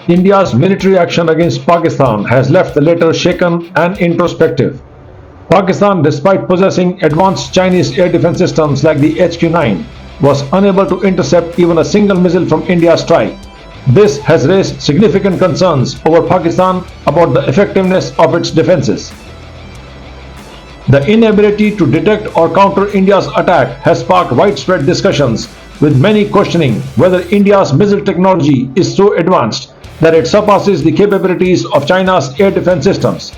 India's military action against Pakistan has left the latter shaken and introspective. Pakistan, despite possessing advanced Chinese air defense systems like the HQ-9, was unable to intercept even a single missile from India's strike. This has raised significant concerns over Pakistan about the effectiveness of its defenses. The inability to detect or counter India's attack has sparked widespread discussions, with many questioning whether India's missile technology is so advanced that it surpasses the capabilities of China's air defense systems.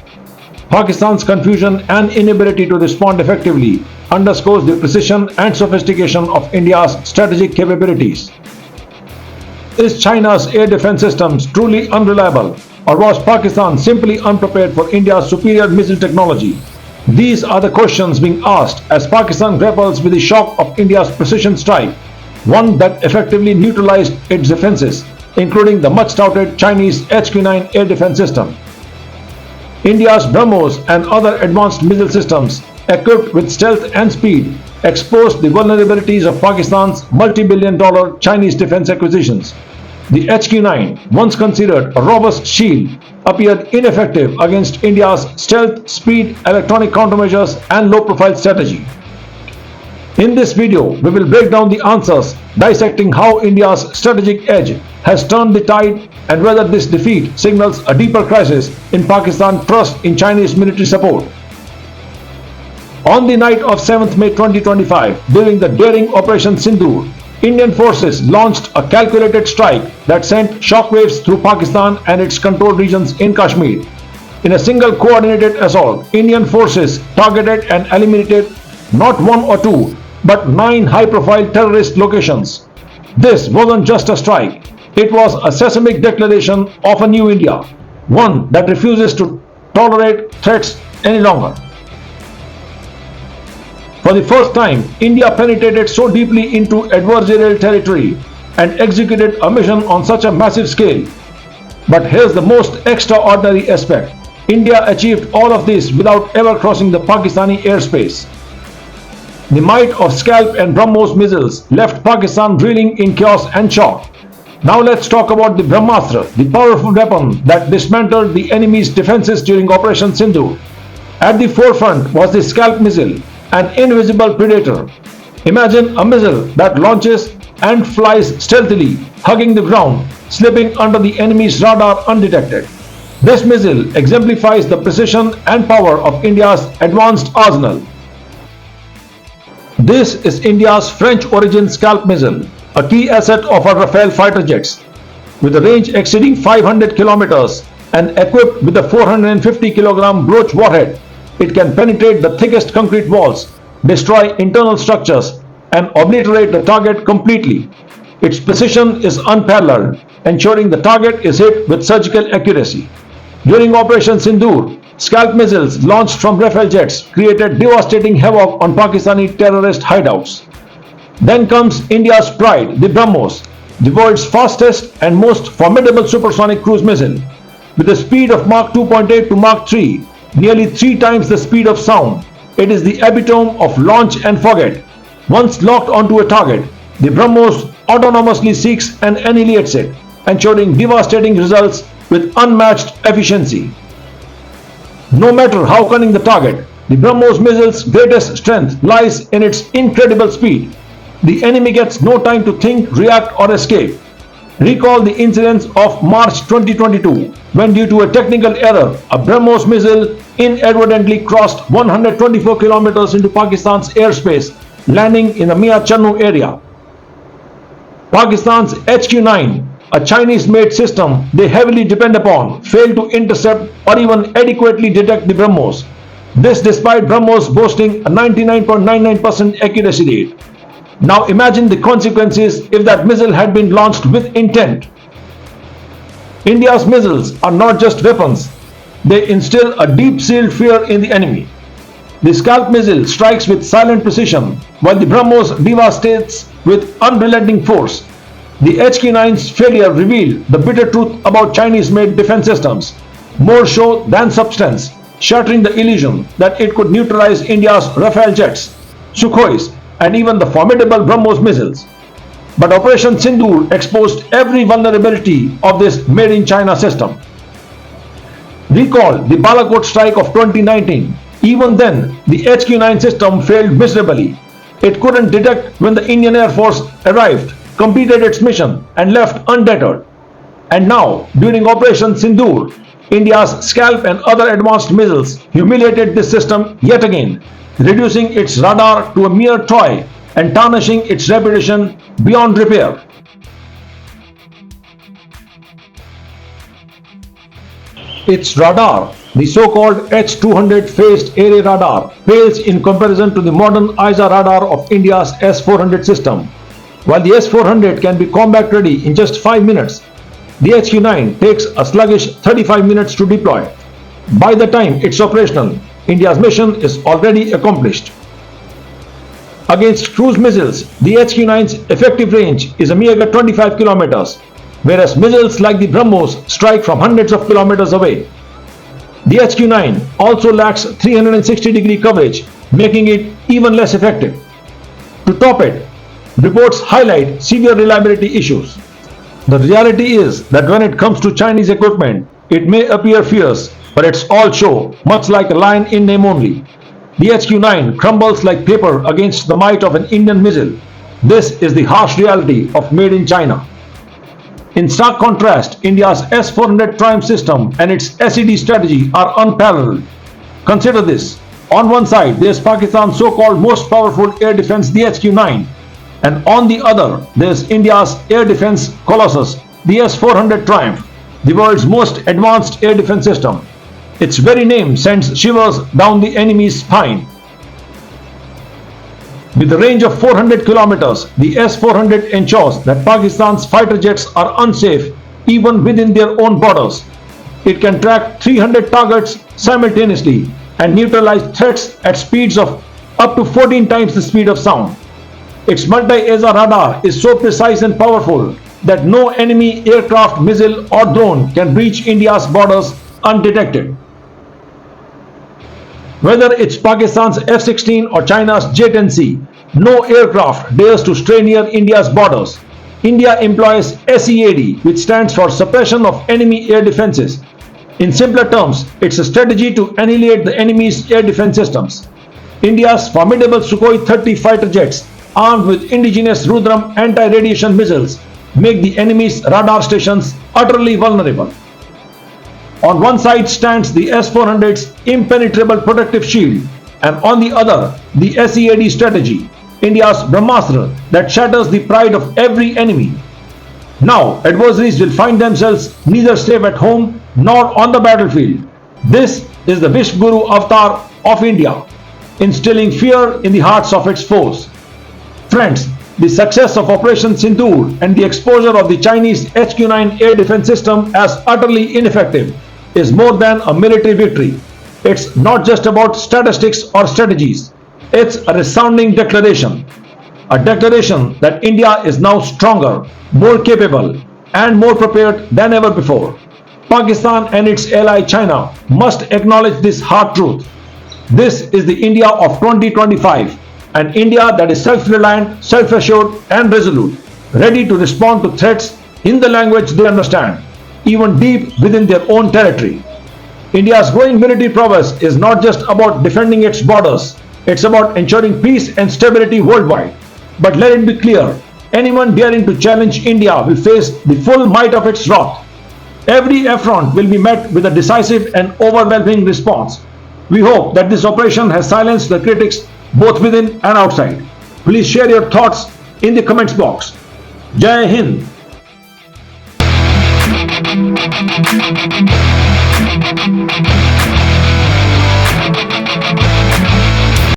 Pakistan's confusion and inability to respond effectively underscores the precision and sophistication of India's strategic capabilities. Is China's air defense systems truly unreliable, or was Pakistan simply unprepared for India's superior missile technology? These are the questions being asked as Pakistan grapples with the shock of India's precision strike, one that effectively neutralized its defenses, including the much-touted Chinese HQ-9 air defense system. India's BrahMos and other advanced missile systems, equipped with stealth and speed, exposed the vulnerabilities of Pakistan's multi-billion-dollar Chinese defense acquisitions. The HQ-9, once considered a robust shield, appeared ineffective against India's stealth, speed, electronic countermeasures, and low-profile strategy. In this video, we will break down the answers, dissecting how India's strategic edge has turned the tide and whether this defeat signals a deeper crisis in Pakistan's trust in Chinese military support. On the night of 7th May 2025, during the daring Operation Sindoor, Indian forces launched a calculated strike that sent shockwaves through Pakistan and its controlled regions in Kashmir. In a single coordinated assault, Indian forces targeted and eliminated not one or two, but 9 high-profile terrorist locations. This wasn't just a strike, it was a seismic declaration of a new India, one that refuses to tolerate threats any longer. For the first time, India penetrated so deeply into adversarial territory and executed a mission on such a massive scale. But here's the most extraordinary aspect. India achieved all of this without ever crossing the Pakistani airspace. The might of Scalp and BrahMos missiles left Pakistan reeling in chaos and shock. Now let's talk about the BrahMastra, the powerful weapon that dismantled the enemy's defenses during Operation Sindoor. At the forefront was the Scalp missile, an invisible predator. Imagine a missile that launches and flies stealthily, hugging the ground, slipping under the enemy's radar undetected. This missile exemplifies the precision and power of India's advanced arsenal. This is India's French-origin Scalp missile, a key asset of our Rafale fighter jets. With a range exceeding 500 kilometers and equipped with a 450 kilogram Broach warhead, it can penetrate the thickest concrete walls, destroy internal structures, and obliterate the target completely. Its precision is unparalleled, ensuring the target is hit with surgical accuracy. During Operation Sindoor, Scalp missiles launched from Rafale jets created devastating havoc on Pakistani terrorist hideouts. Then comes India's pride, the BrahMos, the world's fastest and most formidable supersonic cruise missile. With a speed of Mach 2.8 to Mach 3, nearly 3 times the speed of sound, it is the epitome of launch and forget. Once locked onto a target, the BrahMos autonomously seeks and annihilates it, ensuring devastating results with unmatched efficiency. No matter how cunning the target, the BrahMos missile's greatest strength lies in its incredible speed. The enemy gets no time to think, react, or escape. Recall the incidents of March 2022, when due to a technical error, a BrahMos missile inadvertently crossed 124 kilometers into Pakistan's airspace, landing in the Mia Channu area. Pakistan's HQ-9, a Chinese-made system they heavily depend upon, failed to intercept or even adequately detect the BrahMos. This despite BrahMos boasting a 99.99% accuracy rate. Now imagine the consequences if that missile had been launched with intent. India's missiles are not just weapons, they instill a deep-sealed fear in the enemy. The Scalp missile strikes with silent precision, while the BrahMos devastates with unrelenting force. The HQ-9's failure revealed the bitter truth about Chinese-made defense systems, more show than substance, shattering the illusion that it could neutralize India's Rafale jets, Sukhois, and even the formidable BrahMos missiles. But Operation Sindoor exposed every vulnerability of this made-in-China system. Recall the Balakot strike of 2019. Even then, the HQ-9 system failed miserably. It couldn't detect when the Indian Air Force arrived, completed its mission, and left undeterred. And now, during Operation Sindoor, India's Scalp and other advanced missiles humiliated this system yet again, reducing its radar to a mere toy and tarnishing its reputation beyond repair. Its radar, the so-called H-200 phased array radar, pales in comparison to the modern ISA radar of India's S-400 system. While the S-400 can be combat ready in just 5 minutes, the HQ-9 takes a sluggish 35 minutes to deploy. By the time it's operational, India's mission is already accomplished. Against cruise missiles, the HQ-9's effective range is a mere 25 kilometers, whereas missiles like the BrahMos strike from hundreds of kilometers away. The HQ-9 also lacks 360-degree coverage, making it even less effective. To top it, reports highlight severe reliability issues. The reality is that when it comes to Chinese equipment, it may appear fierce, but it's all show, much like a lion in name only. The HQ-9 crumbles like paper against the might of an Indian missile. This is the harsh reality of made in China. In stark contrast, India's S-400 Triumph system and its SED strategy are unparalleled. Consider this. On one side, there's Pakistan's so-called most powerful air defense, the HQ-9. And on the other, there's India's air defense colossus, the S-400 Triumph, the world's most advanced air defense system. Its very name sends shivers down the enemy's spine. With a range of 400 kilometers, the S-400 ensures that Pakistan's fighter jets are unsafe even within their own borders. It can track 300 targets simultaneously and neutralize threats at speeds of up to 14 times the speed of sound. Its multi-AESA radar is so precise and powerful that no enemy aircraft, missile or drone can breach India's borders undetected. Whether it's Pakistan's F-16 or China's J-10C, no aircraft dares to stray near India's borders. India employs SEAD, which stands for Suppression of Enemy Air Defenses. In simpler terms, it's a strategy to annihilate the enemy's air defense systems. India's formidable Sukhoi 30 fighter jets, armed with indigenous Rudram anti-radiation missiles, make the enemy's radar stations utterly vulnerable. On one side stands the S-400's impenetrable protective shield, and on the other, the SEAD strategy, India's BRAHMASTRA that shatters the pride of every enemy. Now, adversaries will find themselves neither safe at home nor on the battlefield. This is the Vishguru avatar of India, instilling fear in the hearts of its foes. Friends, the success of Operation Sindoor and the exposure of the Chinese HQ-9 air defense system as utterly ineffective is more than a military victory. It's not just about statistics or strategies. It's a resounding declaration. A declaration that India is now stronger, more capable, and more prepared than ever before. Pakistan and its ally China must acknowledge this hard truth. This is the India of 2025, an India that is self-reliant, self-assured, and resolute, ready to respond to threats in the language they understand, even deep within their own territory. India's growing military prowess is not just about defending its borders, it's about ensuring peace and stability worldwide. But let it be clear, anyone daring to challenge India will face the full might of its wrath. Every affront will be met with a decisive and overwhelming response. We hope that this operation has silenced the critics both within and outside. Please share your thoughts in the comments box. Jai Hind.